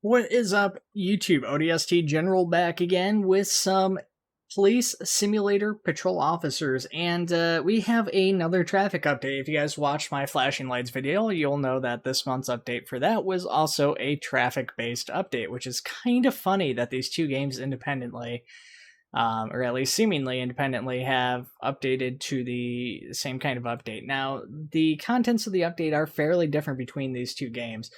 What is up, YouTube? ODST General back again with some police simulator patrol officers, and we have another traffic update. If you guys watched my flashing lights video, you'll know that this month's update for that was also a traffic-based update, which is kind of funny that these two games independently, or at least seemingly independently, have updated to the same kind of update. Now, the contents of the update are fairly different between these two games.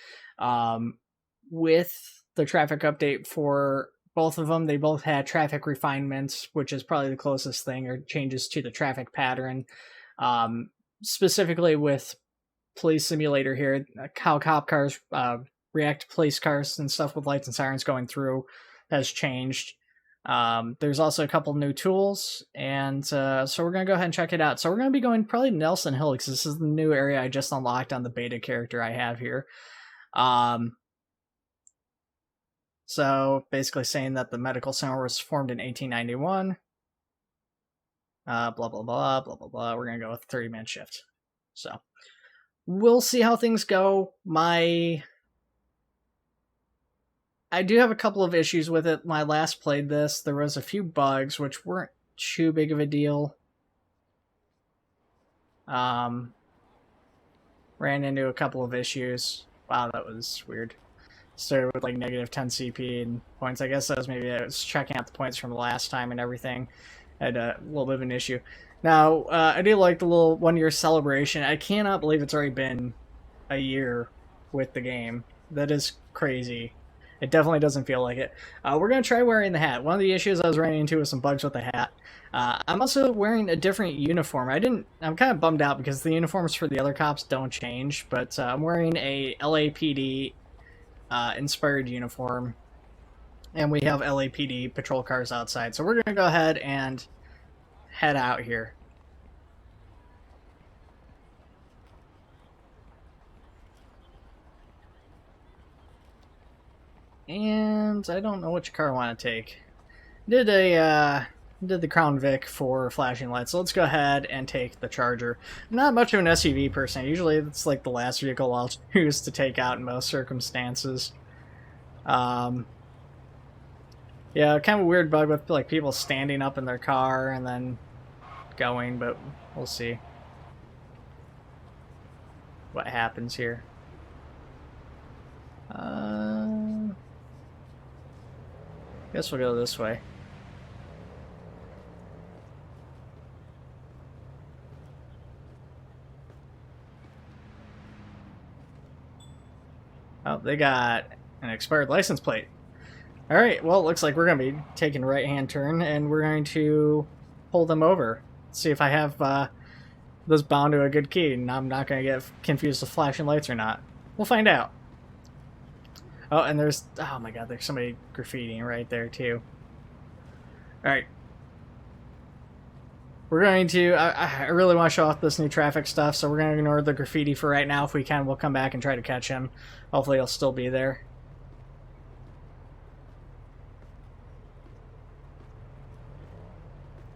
With the traffic update for both of them, they both had traffic refinements, which is probably the closest thing, or changes to the traffic pattern. Specifically with Police Simulator here, how cop cars react to police cars and stuff with lights and sirens going through has changed. There's also a couple new tools, and so we're going to go ahead and check it out. So we're going to be going probably Nelson Hill, because this is the new area I just unlocked on the beta character I have here. So basically saying that the medical center was formed in 1891. Blah, blah, blah, blah, blah, blah. We're going to go with 30-man shift. So we'll see how things go. I do have a couple of issues with it. When I last played this, there was a few bugs, which weren't too big of a deal. Ran into a couple of issues. Wow, that was weird. Started with like negative 10 CP and points. I guess that was maybe I was checking out the points from the last time and everything. Had a little bit of an issue. Now, I do like the little 1-year celebration. I cannot believe it's already been a year with the game. That is crazy. It definitely doesn't feel like it. We're going to try wearing the hat. One of the issues I was running into was some bugs with the hat. I'm also wearing a different uniform. I'm kind of bummed out because the uniforms for the other cops don't change, but I'm wearing a LAPD inspired uniform, and we have LAPD patrol cars outside. So we're going to go ahead and head out here. And I don't know which car I want to take. Did the Crown Vic for flashing lights, so let's go ahead and take the Charger. I'm not much of an SUV person. Usually it's like the last vehicle I'll choose to take out in most circumstances. Yeah, kind of a weird bug with like people standing up in their car and then going, but we'll see what happens here. Guess we'll go this way. Oh, they got an expired license plate. Alright, well, it looks like we're going to be taking a right-hand turn, and we're going to pull them over. See if I have this bound to a good key, and I'm not going to get confused with flashing lights or not. We'll find out. Oh, and there's... Oh my god, there's somebody graffitiing right there, too. Alright. We're going to... I really want to show off this new traffic stuff, so we're going to ignore the graffiti for right now. If we can, we'll come back and try to catch him. Hopefully he'll still be there.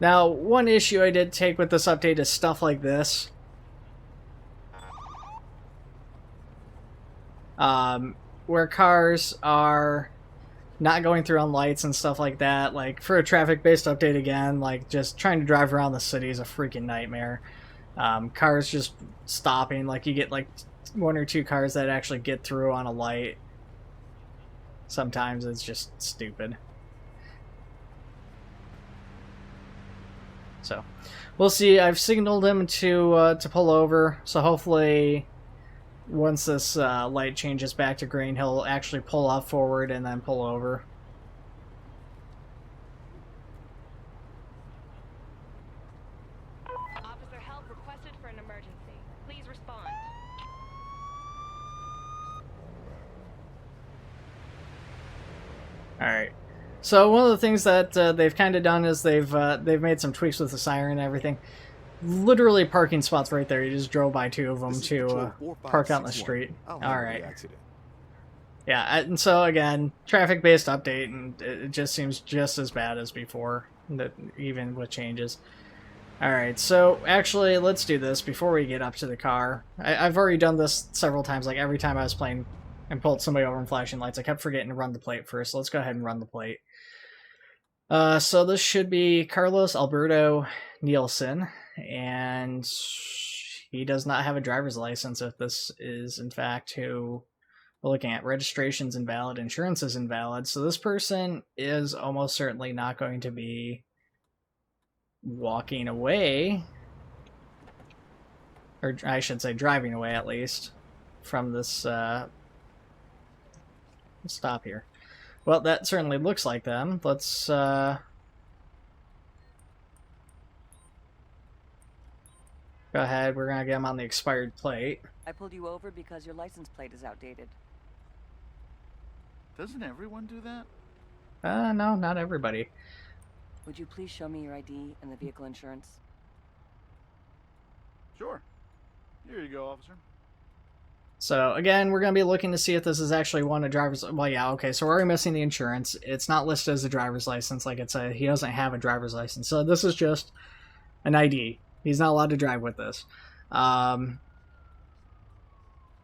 Now, one issue I did take with this update is stuff like this. Where cars are not going through on lights and stuff like that. Like, for a traffic-based update again, like, just trying to drive around the city is a freaking nightmare. Cars just stopping, like, you get, like, 1 or 2 cars that actually get through on a light. Sometimes it's just stupid. So, we'll see. I've signaled him to pull over, so hopefully once this light changes back to green, he'll actually pull off forward and then pull over. Officer, help requested for an emergency. Please respond. Alright. So one of the things that they've kind of done is they've made some tweaks with the siren and everything. Literally parking spots right there. You just drove by 2 of them to park out in the street. Alright. Yeah, and so again, traffic-based update, and it just seems just as bad as before, even with changes. Alright, so actually, let's do this before we get up to the car. I've already done this several times, like every time I was playing and pulled somebody over in flashing lights. I kept forgetting to run the plate first. Let's go ahead and run the plate. So this should be Carlos Alberto Nielsen, and he does not have a driver's license if this is in fact who we're looking at. Registration's invalid, insurance is invalid, so this person is almost certainly not going to be walking away, or I should say driving away at least, from this stop here. Well, that certainly looks like them. Let's go ahead. We're gonna get them on the expired plate. I pulled you over because your license plate is outdated. Doesn't everyone do that? No, not everybody. Would you please show me your ID and the vehicle insurance? Sure. Here you go, officer. So again, we're going to be looking to see if this is actually one of driver's. Well, yeah, okay. So we're already missing the insurance. It's not listed as a driver's license, like it said. He doesn't have a driver's license, so this is just an ID. He's not allowed to drive with this.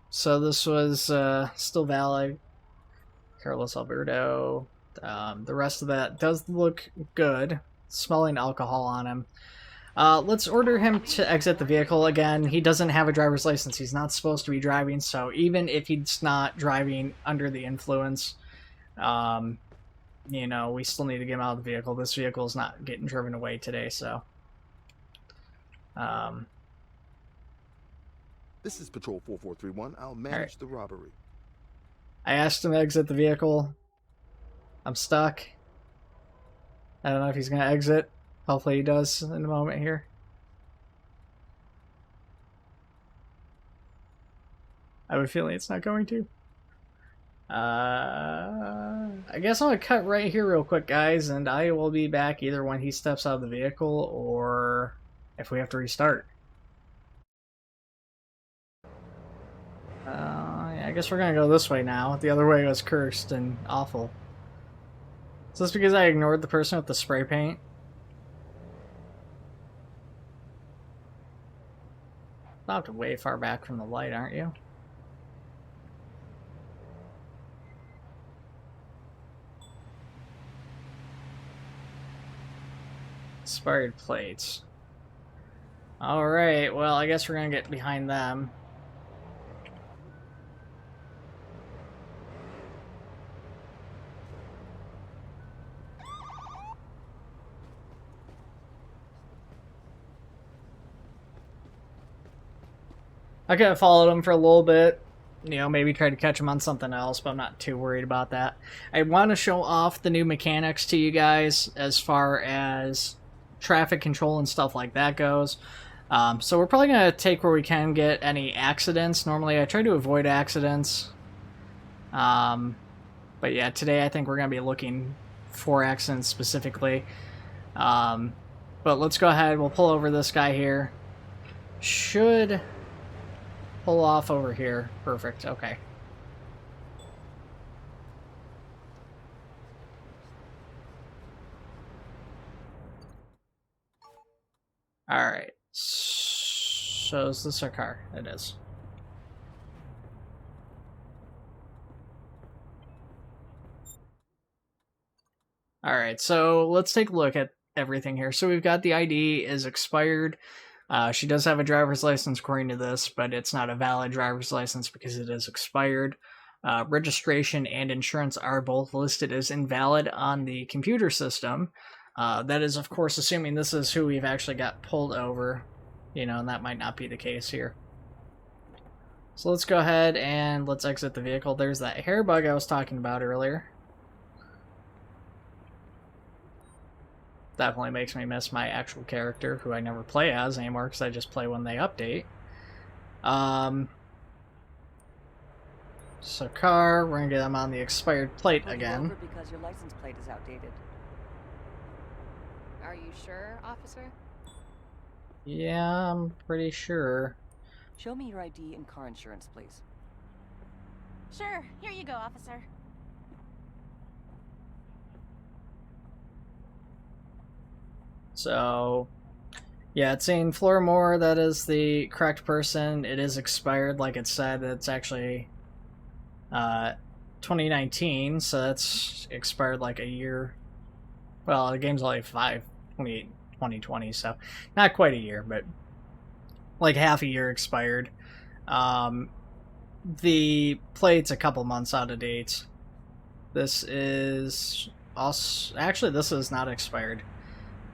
So this was still valid. Carlos Alberto. The rest of that does look good. Smelling alcohol on him. Let's order him to exit the vehicle again. He doesn't have a driver's license. He's not supposed to be driving, so even if he's not driving under the influence, you know, we still need to get him out of the vehicle. This vehicle is not getting driven away today, so. This is Patrol 4431. I'll manage the robbery. I asked him to exit the vehicle. I'm stuck. I don't know if he's going to exit. Hopefully he does in a moment here. I have a feeling it's not going to. I guess I'm going to cut right here real quick, guys, and I will be back either when he steps out of the vehicle or if we have to restart. Yeah, I guess we're going to go this way now. The other way was cursed and awful. Is this because I ignored the person with the spray paint? Stopped way far back from the light, aren't you? Expired plates. Alright, well, I guess we're gonna get behind them. I could have followed him for a little bit, you know, maybe try to catch him on something else, but I'm not too worried about that. I want to show off the new mechanics to you guys as far as traffic control and stuff like that goes. So we're probably going to take where we can get any accidents. Normally I try to avoid accidents. But yeah, today I think we're going to be looking for accidents specifically. But let's go ahead. We'll pull over this guy here. Should pull off over here. Perfect. Okay. Alright. So is this our car? It is. Alright, so let's take a look at everything here. So we've got the ID is expired. She does have a driver's license according to this, but it's not a valid driver's license because it is expired. Registration and insurance are both listed as invalid on the computer system. That is, of course, assuming this is who we've actually got pulled over, you know, and that might not be the case here. So let's go ahead and let's exit the vehicle. There's that hair bug I was talking about earlier. Definitely makes me miss my actual character, who I never play as anymore because I just play when they update. So car, we're gonna get them on the expired plate again. Because your license plate is outdated. Are you sure, officer? Yeah, I'm pretty sure. Show me your ID and car insurance, please. Sure. Here you go, officer. So, yeah, it's saying Florimore, that is the correct person. It is expired, like it said. It's actually 2019, so that's expired like a year. Well, the game's only 2020, so not quite a year, but like half a year expired. The plate's a couple months out of date. This is also, actually, this is not expired.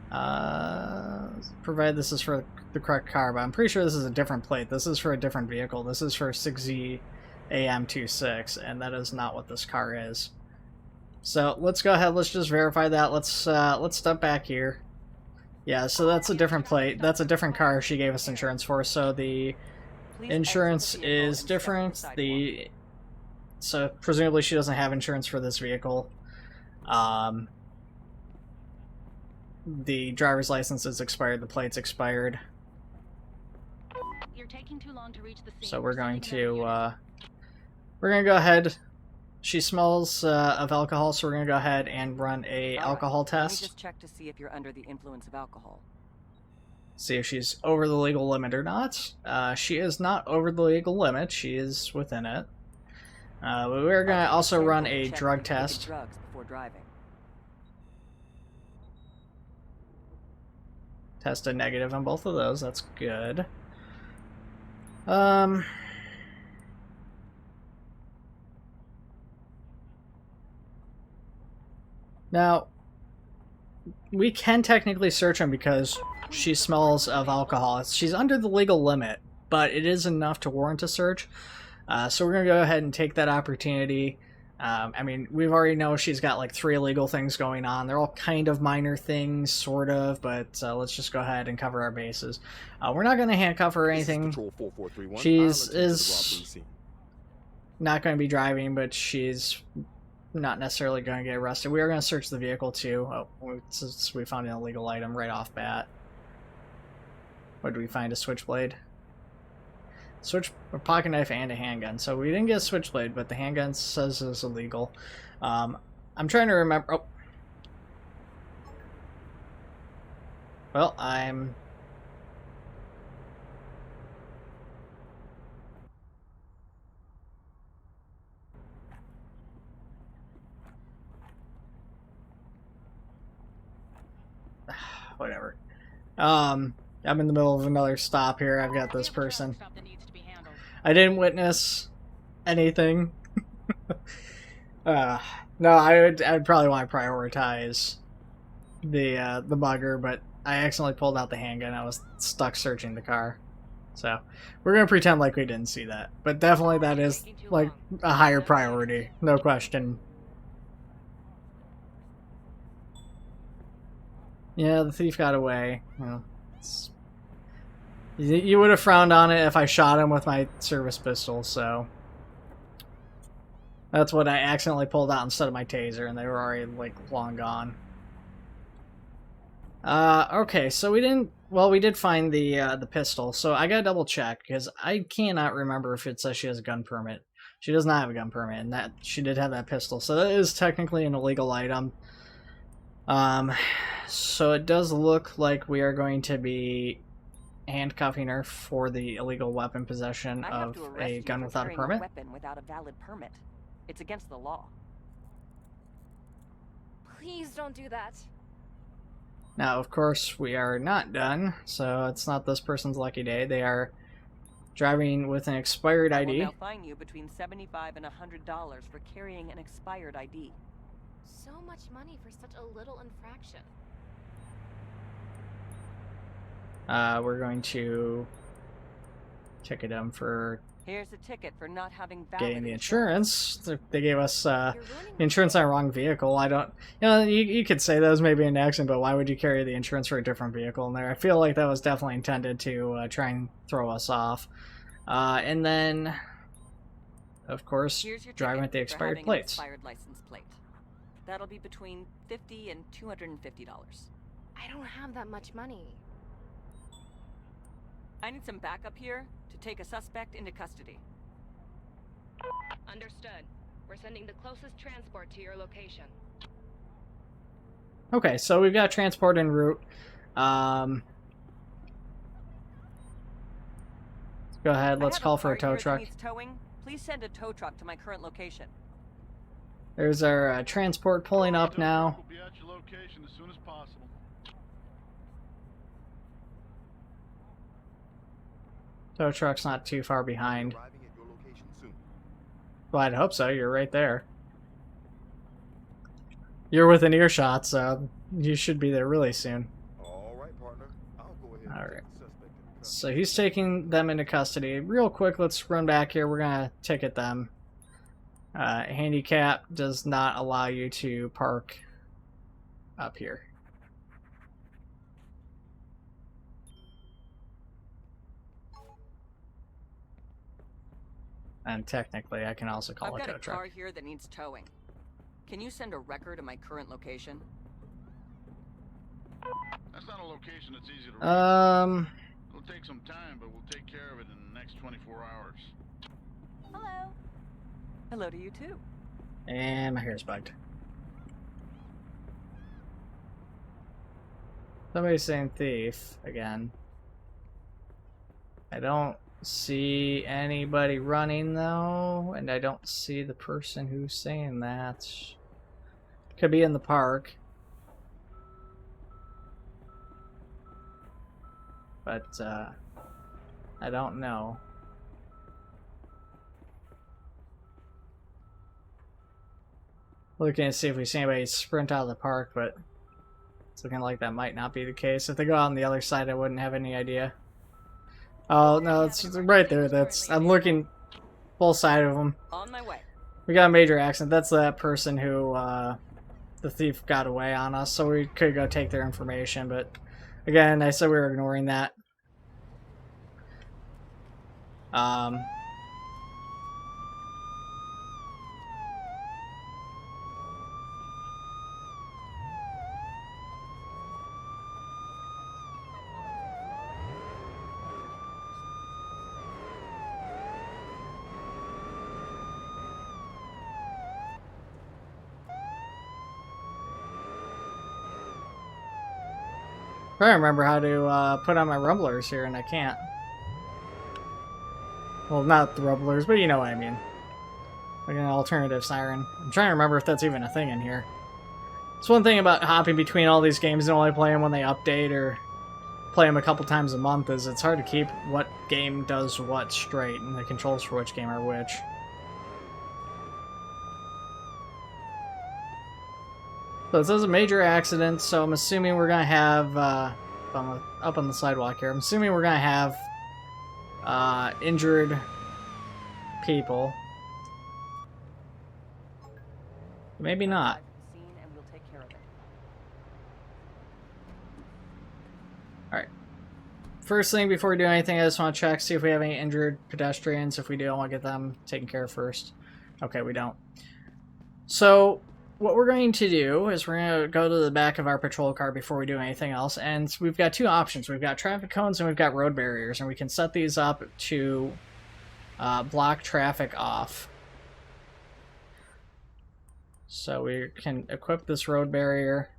Provided this is for the correct car, but I'm pretty sure this is a different plate. This is for a different vehicle. This is for 6Z AM26, and that is not what this car is. So let's go ahead. Let's just verify that. Let's step back here. Yeah, so that's a different plate. That's a different car she gave us insurance for. So the insurance is different. So presumably she doesn't have insurance for this vehicle. The driver's license is expired. The plate's expired. You're taking too long to reach the scene. So we're going to go ahead. She smells of alcohol, so we're going to go ahead and run a alcohol test. Let me just check to see if you're under the influence of alcohol. See if she's over the legal limit or not. She is not over the legal limit. She is within it. But we're going to also run a drug test. Drugs before driving. Tested negative on both of those. That's good. Now, we can technically search him because she smells of alcohol. She's under the legal limit, but it is enough to warrant a search. So we're going to go ahead and take that opportunity. I mean, we've already know she's got like 3 illegal things going on. They're all kind of minor things, sort of, but let's just go ahead and cover our bases. We're not going to handcuff her or anything. She's not going to be driving, but she's not necessarily going to get arrested. We are going to search the vehicle too, since we found an illegal item right off bat. What did we find? A switchblade? A pocket knife and a handgun. So we didn't get a switchblade, but the handgun says it's illegal. I'm trying to remember. Oh. Well, I'm... Whatever. I'm in the middle of another stop here. I've got this person. I didn't witness anything. No, I'd probably want to prioritize the bugger, but I accidentally pulled out the handgun. I was stuck searching the car. So we're gonna pretend like we didn't see that. But definitely that is like a higher priority, no question. Yeah, the thief got away. Well, you would have frowned on it if I shot him with my service pistol, so that's what I accidentally pulled out instead of my taser, and they were already like long gone. Okay, so we did find the pistol, so I gotta double check because I cannot remember if it says she has a gun permit. She does not have a gun permit, and that she did have that pistol, so that is technically an illegal item. So it does look like we are going to be handcuffing her for the illegal weapon possession of a gun without a permit. Weapon without a valid permit. It's against the law. Please don't do that. Now, of course, we are not done, so it's not this person's lucky day. They are driving with an expired ID. They'll fine you between $75 and $100 for carrying an expired ID. So much money for such a little infraction. We're going to ticket them for Here's a ticket for not having valid getting the insurance. They gave us insurance on a wrong vehicle. I don't, you could say that was maybe an accident, but why would you carry the insurance for a different vehicle in there? I feel like that was definitely intended to try and throw us off. And then, of course, driving with the expired plates. Expired license plate. That'll be between $50 and $250. I don't have that much money. I need some backup here to take a suspect into custody. Understood. We're sending the closest transport to your location. Okay, so we've got transport en route. Go ahead, let's call for a tow truck. Towing. Please send a tow truck to my current location. There's our transport pulling up now. We'll be at your location as soon as possible. Tow truck's not too far behind. Arriving at your location soon. Well, I'd hope so. You're right there. You're within earshot, so you should be there really soon. All right, partner. I'll go ahead and All take right. the suspect into custody. So he's taking them into custody. Real quick, let's run back here. We're gonna ticket them. Handicap does not allow you to park up here. And technically, I can also call I've a got tow a truck. car here that needs towing. Can you send a wrecker to my current location? That's not a location that's easy to reach. It'll take some time, but we'll take care of it in the next 24 hours. Hello. Hello to you too. And my hair's bugged. Somebody's saying thief again. I don't see anybody running though, and I don't see the person who's saying that. Could be in the park. But I don't know. Looking to see if we see anybody sprint out of the park, but it's looking like that might not be the case. If they go out on the other side, I wouldn't have any idea. Oh no, it's right there. I'm looking full side of them. On my way. We got a major accident. That's that person who the thief got away on us, so we could go take their information. But again, I said we were ignoring that. I remember how to put on my rumblers here, and I can't. Well, not the rumblers, but you know what I mean. Like an alternative siren. I'm trying to remember if that's even a thing in here. It's one thing about hopping between all these games and only play them when they update or play them a couple times a month is it's hard to keep what game does what straight and the controls for which game are which. So it says a major accident, so I'm assuming we're going to have, up on the sidewalk here, I'm assuming we're going to have injured people. Maybe not. Scene and we'll take care of it. Alright. First thing before we do anything, I just want to check, see if we have any injured pedestrians. If we do, I want to get them taken care of first. Okay, we don't. So what we're going to do is we're going to go to the back of our patrol car before we do anything else, and we've got two options. We've got traffic cones and we've got road barriers, and we can set these up to block traffic off. So we can equip this road barrier.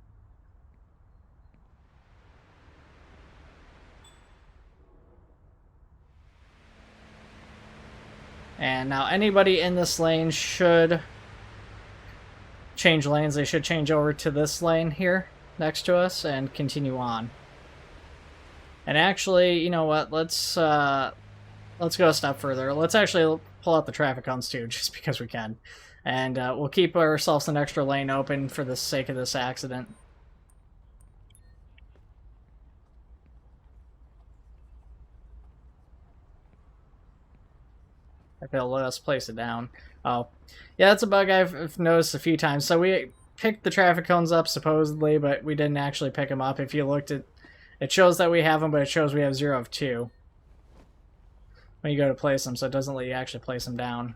And now anybody in this lane should change lanes. They should change over to this lane here next to us and continue on. And actually, you know what? Let's go a step further. Let's actually pull out the traffic cones too, just because we can. And we'll keep ourselves an extra lane open for the sake of this accident. If it'll let us place it down. Oh, yeah, that's a bug I've noticed a few times. So we picked the traffic cones up supposedly, but we didn't actually pick them up. If you looked at, it shows that we have them, but it shows we have 0 of 2 when you go to place them, so it doesn't let you actually place them down.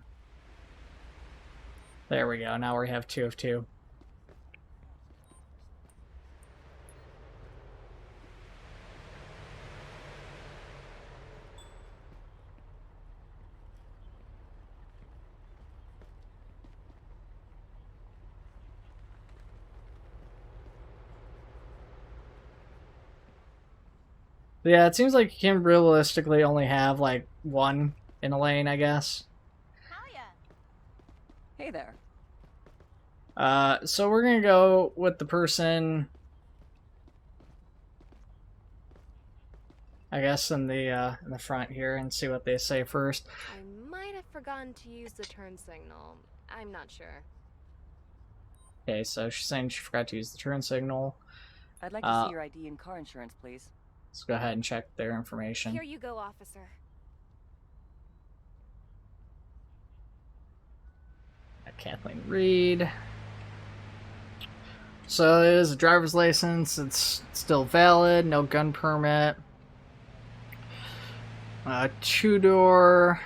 There we go. Now we have 2 of 2. Yeah, it seems like you can realistically only have like one in a lane, I guess. Hey there. So we're gonna go with the person, I guess, in the front here and see what they say first. I might have forgotten to use the turn signal. I'm not sure. Okay, so she's saying she forgot to use the turn signal. I'd like to see your ID and car insurance, please. Let's go ahead and check their information. Here you go, officer. Kathleen Reed. So it is a driver's license. It's still valid. No gun permit. Two-door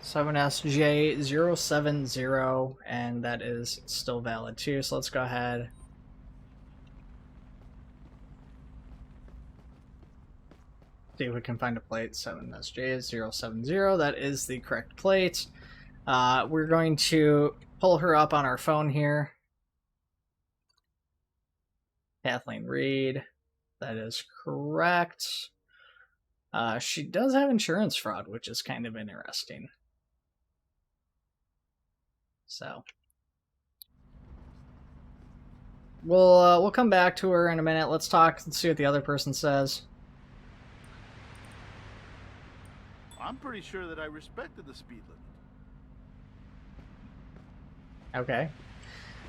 7SJ070, and that is still valid too. So let's go ahead. See if we can find a plate. 7SJ070. That is the correct plate. We're going to pull her up on our phone here. Kathleen Reed. That is correct. She does have insurance fraud, which is kind of interesting. So we'll come back to her in a minute. Let's talk and see what the other person says. I'm pretty sure that I respected the speed limit. Okay.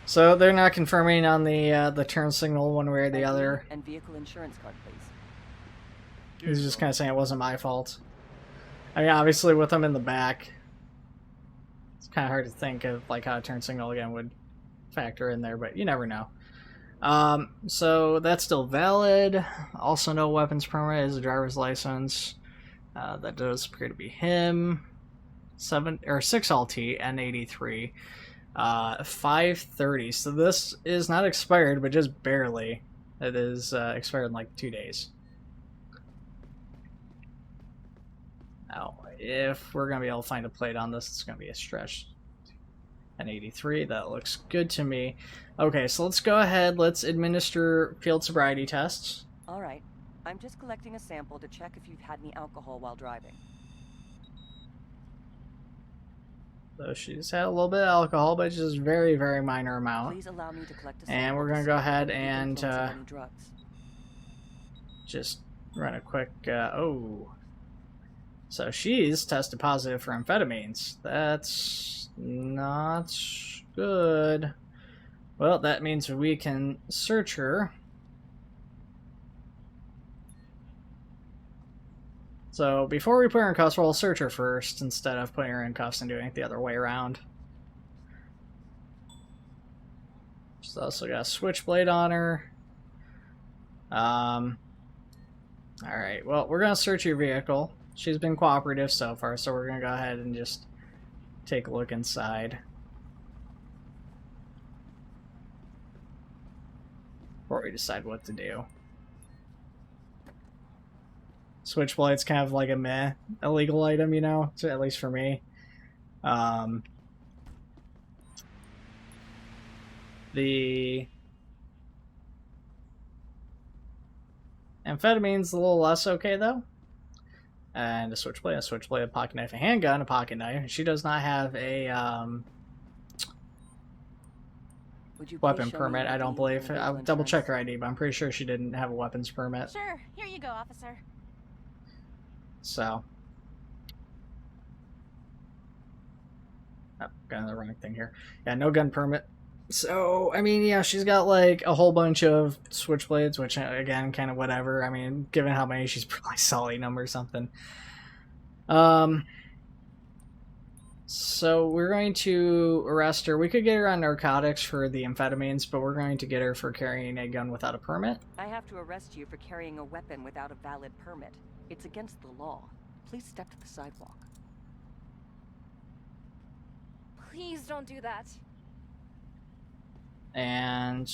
So they're not confirming on the turn signal one way or the ID other. and vehicle insurance card, please. He's just kind of saying it wasn't my fault. I mean, obviously with them in the back, it's kind of hard to think of like how a turn signal again would factor in there, but you never know. So that's still valid. Also, no weapons permit is a driver's license. That does appear to be him. 6 LT N83. 530. So this is not expired, but just barely. It is expired in like 2 days. Now, if we're going to be able to find a plate on this, it's going to be a stretch. An 83, that looks good to me. Okay, so let's go ahead. Let's administer field sobriety tests. All right. I'm just collecting a sample to check if you've had any alcohol while driving. So she's had a little bit of alcohol, but just very, very minor amount. Please allow me to collect a And sample we're to going to see go if ahead you're under the and influence of any drugs. just run a quick... So she's tested positive for amphetamines. That's not good. Well, that means we can search her. So before we put her in cuffs, we'll search her first instead of putting her in cuffs and doing it the other way around. She's also got a switchblade on her. Alright, well, we're going to search your vehicle. She's been cooperative so far, so we're going to go ahead and just take a look inside. Before we decide what to do. Switchblade's kind of like a meh illegal item, you know, so at least for me. The amphetamine's a little less okay, though. And a switchblade, a pocket knife, a handgun, a pocket knife. She does not have a weapon permit, I don't believe. I'll double check her ID, but I'm pretty sure she didn't have a weapons permit. Sure, here you go, officer. So. Oh, got the wrong thing here. Yeah, no gun permit. So, I mean, yeah, she's got like a whole bunch of switchblades, which, again, kind of whatever. I mean, given how many, she's probably selling them or something. So we're going to arrest her. We could get her on narcotics for the amphetamines, but we're going to get her for carrying a gun without a permit. I have to arrest you for carrying a weapon without a valid permit. It's against the law. Please step to the sidewalk. Please don't do that. And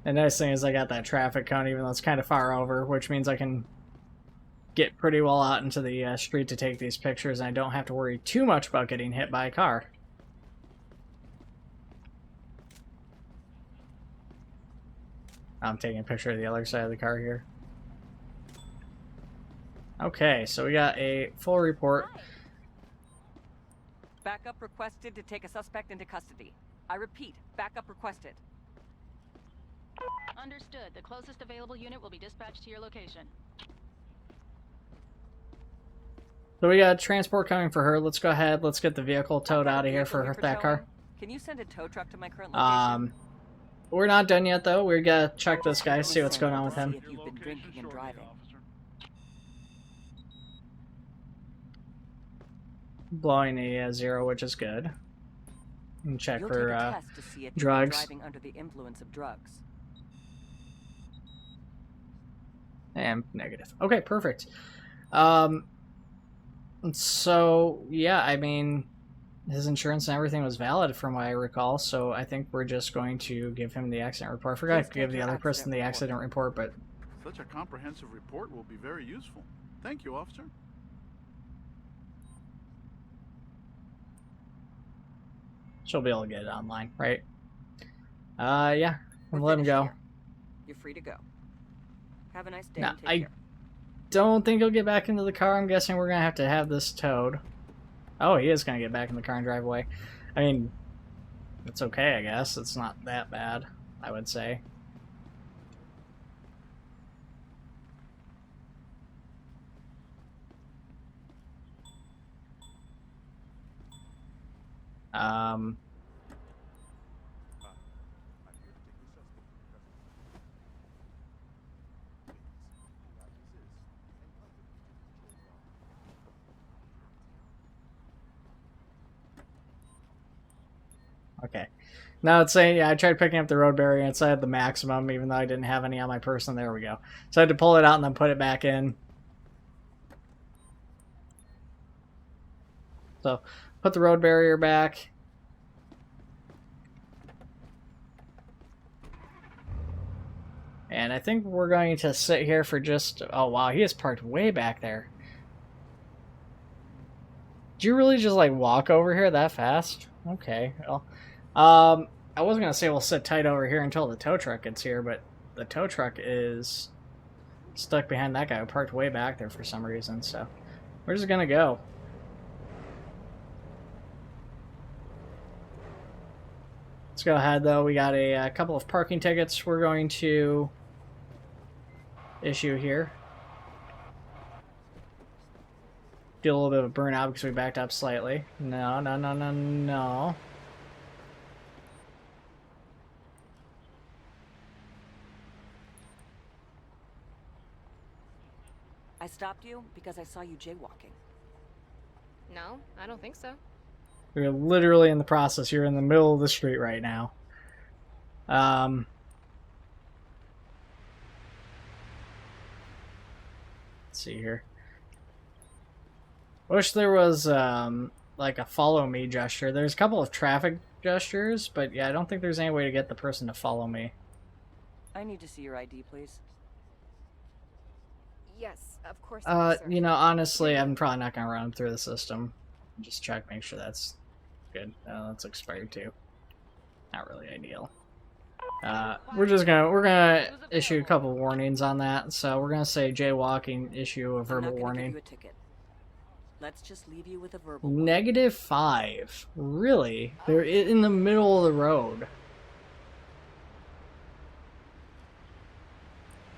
the nice thing is I got that traffic cone, even though it's kind of far over, which means I can get pretty well out into the street to take these pictures, and I don't have to worry too much about getting hit by a car. I'm taking a picture of the other side of the car here. Okay, so we got a full report. Backup requested to take a suspect into custody. I repeat, backup requested. Understood. The closest available unit will be dispatched to your location. So we got transport coming for her. Let's go ahead. Let's get the vehicle towed out of here for that car. Can you send a tow truck to my current location? We're not done yet though. We gotta check this guy, see what's going on with him. If you've been drinking and driving. Blowing a 0, which is good. And check You'll for take a test to see if you're drugs. driving under the influence of drugs. And negative. Okay, perfect. So yeah, I mean, his insurance and everything was valid from what I recall, so I think we're just going to give him the accident report. I forgot to give the other person the accident report, but Such a comprehensive report will be very useful. Thank you, officer. she'll be able to get it online, right? Yeah, we'll let him go. Here. You're free to go. Have a nice day. Nah, And take care. Don't think he'll get back into the car. I'm guessing we're gonna have this towed. Oh, he is gonna get back in the car and drive away. I mean, it's okay, I guess. It's not that bad, I would say. Okay. Now it's saying, yeah, I tried picking up the road barrier and it's at the maximum, even though I didn't have any on my person. There we go. So I had to pull it out and then put it back in. So, put the road barrier back. And I think we're going to sit here for just... Oh, wow, he is parked way back there. Did you really just, like, walk over here that fast? Okay, well... I wasn't going to say we'll sit tight over here until the tow truck gets here, but the tow truck is stuck behind that guy who parked way back there for some reason, so we're just going to go. Let's go ahead, though. We got a couple of parking tickets we're going to issue here. Do a little bit of a burnout because we backed up slightly. No, no, no, no, no. I stopped you because I saw you jaywalking. No, I don't think so. You're literally in the process. You're in the middle of the street right now. Let's see here. Wish there was like a follow me gesture. There's a couple of traffic gestures, but yeah, I don't think there's any way to get the person to follow me. I need to see your ID, please. Yes, of course. Sir. You know, honestly, I'm probably not gonna run through the system. Just check, make sure that's good. That's expired too. Not really ideal. We're gonna issue a couple warnings on that. So we're gonna say jaywalking, issue a verbal I'm not gonna warning. give you a ticket. Let's just leave you with a verbal one. -5. Really? They're in the middle of the road.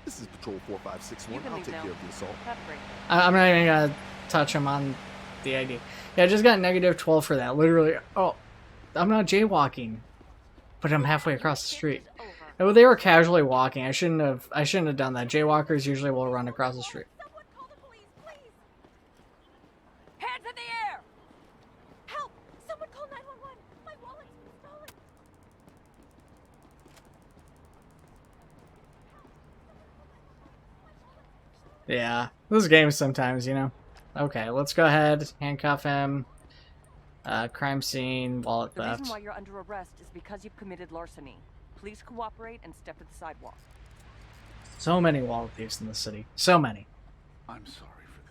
This is Patrol 4561. You can I'll leave take now. care of the assault. Have a great day. I'm not even gonna touch him on the ID. Yeah, I just got -12 for that. Literally. Oh, I'm not jaywalking, but I'm halfway across the street. Oh, they were casually walking. I shouldn't have done that. Jaywalkers usually will run across the street. Someone call the police, please! Hands in the air! Help! Someone call 911! My wallet's been stolen! Yeah, this game sometimes, you know. Okay, let's go ahead, handcuff him. Crime scene, wallet The theft. reason why you're under arrest is because you've committed larceny. Please cooperate and step to the sidewalk. So many wallet thieves in the city. So many. I'm sorry for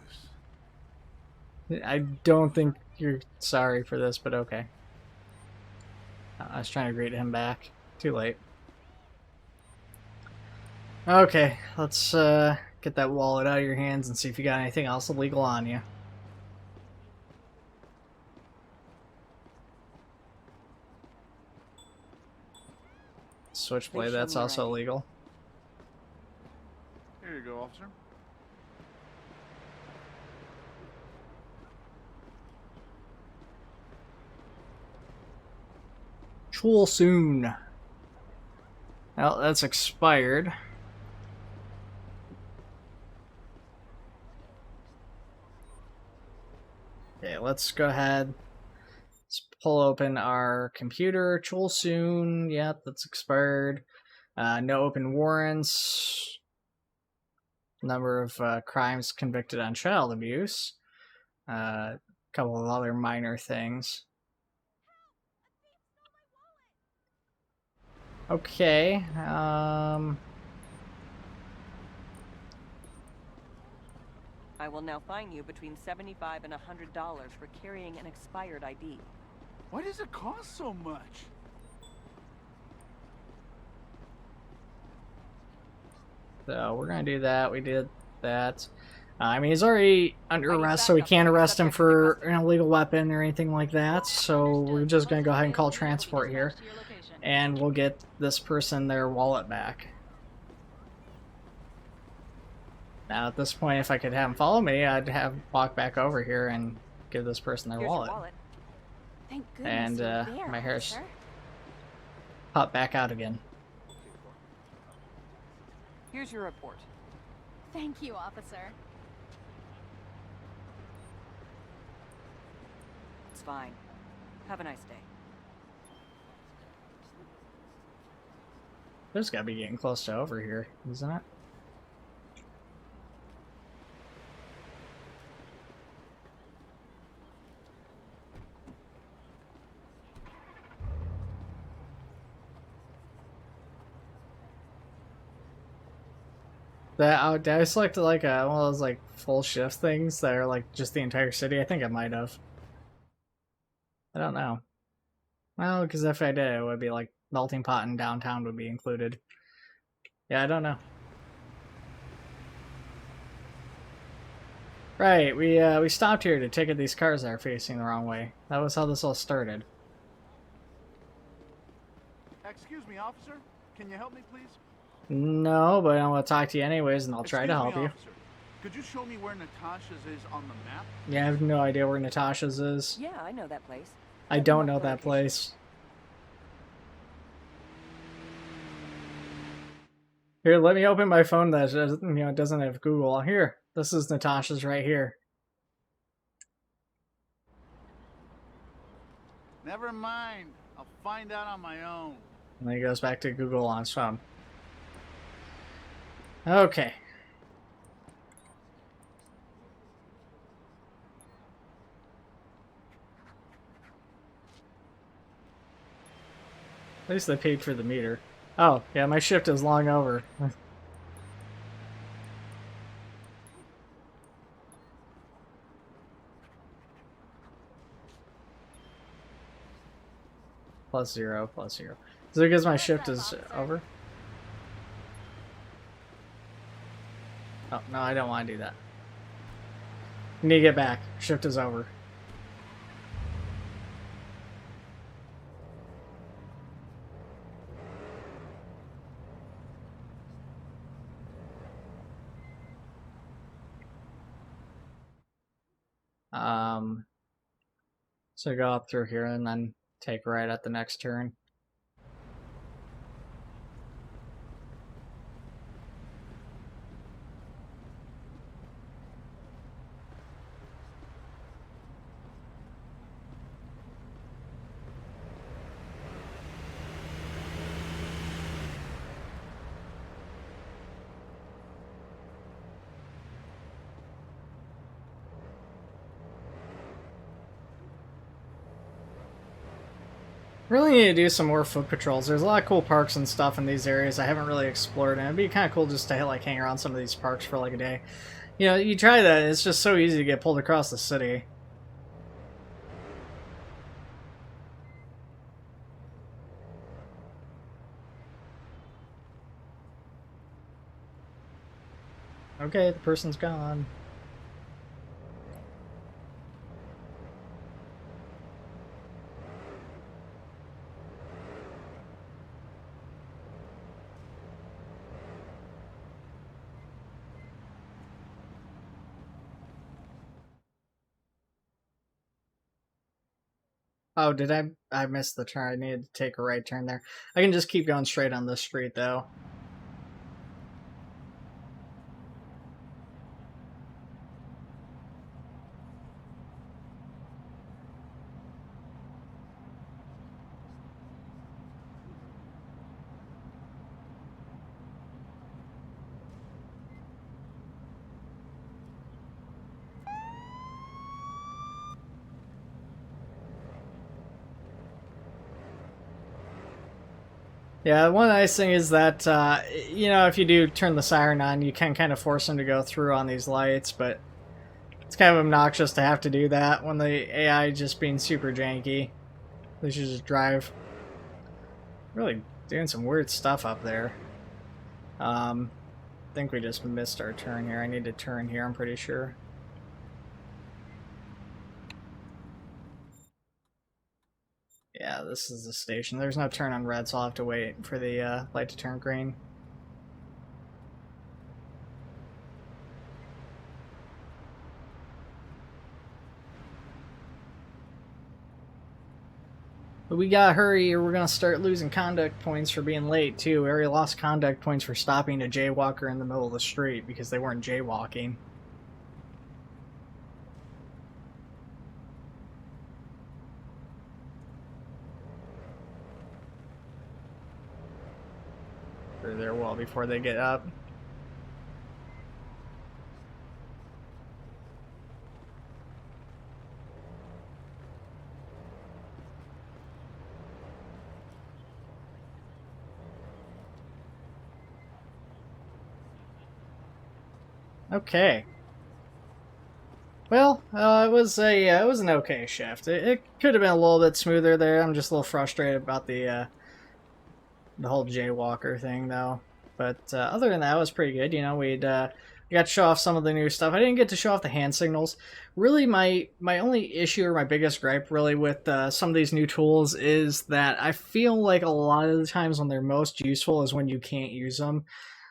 this. I don't think you're sorry for this, but okay. I was trying to greet him back. Too late. Okay, let's get that wallet out of your hands and see if you got anything else illegal on you. Switchblade, that's also illegal. Here you go, officer. Tool soon. Well, that's expired. Okay, let's go ahead. Let's pull open our computer. Tool soon. Yep, that's expired. No open warrants. Number of crimes convicted on child abuse. A couple of other minor things. Okay. I will now fine you between $75 and $100 for carrying an expired ID. Why does it cost so much? So we're gonna do that. We did that. I mean, he's already under Bring it arrest, back so we up. can't arrest him Subject to the for custody. an illegal weapon or anything like that. So we're just gonna go ahead and call transport here, To your location. and we'll get this person their wallet back. Now, at this point, if I could have him follow me, I'd have walk back over here and give this person their Here's wallet. your wallet. Thank goodness And you're there, my hair's officer. pop back out again. Here's your report. Thank you, officer. It's fine. Have a nice day. There's gotta be getting close to over here, isn't it? Did I select like one of those like full shift things that are like just the entire city? I think I might have. I don't know. Well, because if I did, it would be like melting pot and downtown would be included. Yeah, I don't know. Right, we stopped here to ticket these cars that are facing the wrong way. That was how this all started. Excuse me, officer. Can you help me, please? No, but I want to talk to you anyways, and I'll try to help you. Officer. Could you show me where Natasha's is on the map? Yeah, I have no idea where Natasha's is. Yeah, I know that place. I don't know that place. Here, let me open my phone that doesn't have Google. Here, this is Natasha's right here. Never mind. I'll find out on my own. And then he goes back to Google on his phone. Okay. At least they paid for the meter. Oh, yeah, my shift is long over. +0, +0. Is it because my shift is over? Oh, no, I don't want to do that. You need to get back. Shift is over. So go up through here and then take right at the next turn. Really need to do some more foot patrols. There's a lot of cool parks and stuff in these areas I haven't really explored, and it'd be kind of cool just to like hang around some of these parks for like a day. You know, you try that, it's just so easy to get pulled across the city. Okay, the person's gone. Oh, did I missed the turn? I needed to take a right turn there. I can just keep going straight on this street, though. Yeah, one nice thing is that, you know, if you do turn the siren on, you can kind of force them to go through on these lights, but it's kind of obnoxious to have to do that when the AI just being super janky. They should just drive. Really doing some weird stuff up there. I think we just missed our turn here. I need to turn here, I'm pretty sure. Yeah, this is the station. There's no turn on red, so I'll have to wait for the light to turn green. But we gotta hurry or we're gonna start losing conduct points for being late, too. We already lost conduct points for stopping a jaywalker in the middle of the street because they weren't jaywalking. They're there well before they get up. Okay. Well, it was an okay shift. It could have been a little bit smoother there. I'm just a little frustrated about the whole jaywalker thing, though. But other than that, it was pretty good. You know, we got to show off some of the new stuff. I didn't get to show off the hand signals. Really, my only issue or my biggest gripe really with some of these new tools is that I feel like a lot of the times when they're most useful is when you can't use them.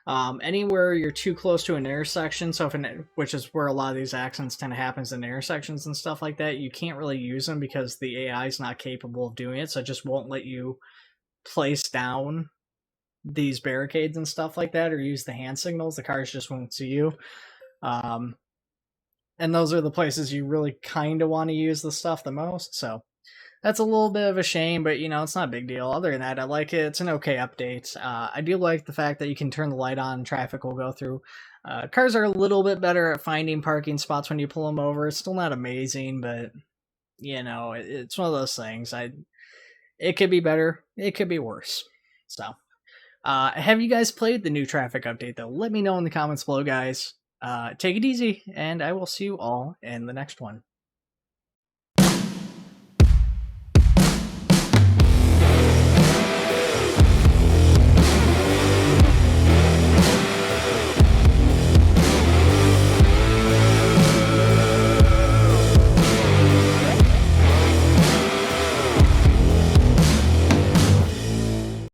Anywhere you're too close to an intersection, so which is where a lot of these accidents tend to happen in intersections and stuff like that, you can't really use them because the AI is not capable of doing it, so it just won't let you place down these barricades and stuff like that or use the hand signals. The cars just won't see you. And those are the places you really kind of want to use the stuff the most, so that's a little bit of a shame, but you know, it's not a big deal. Other than that, I like it. It's an okay update. I do like the fact that you can turn the light on and traffic will go through. Cars are a little bit better at finding parking spots when you pull them over. It's still not amazing, but you know, it's one of those things. It could be better. It could be worse. So, have you guys played the new traffic update though? Let me know in the comments below, guys. Take it easy, and I will see you all in the next one.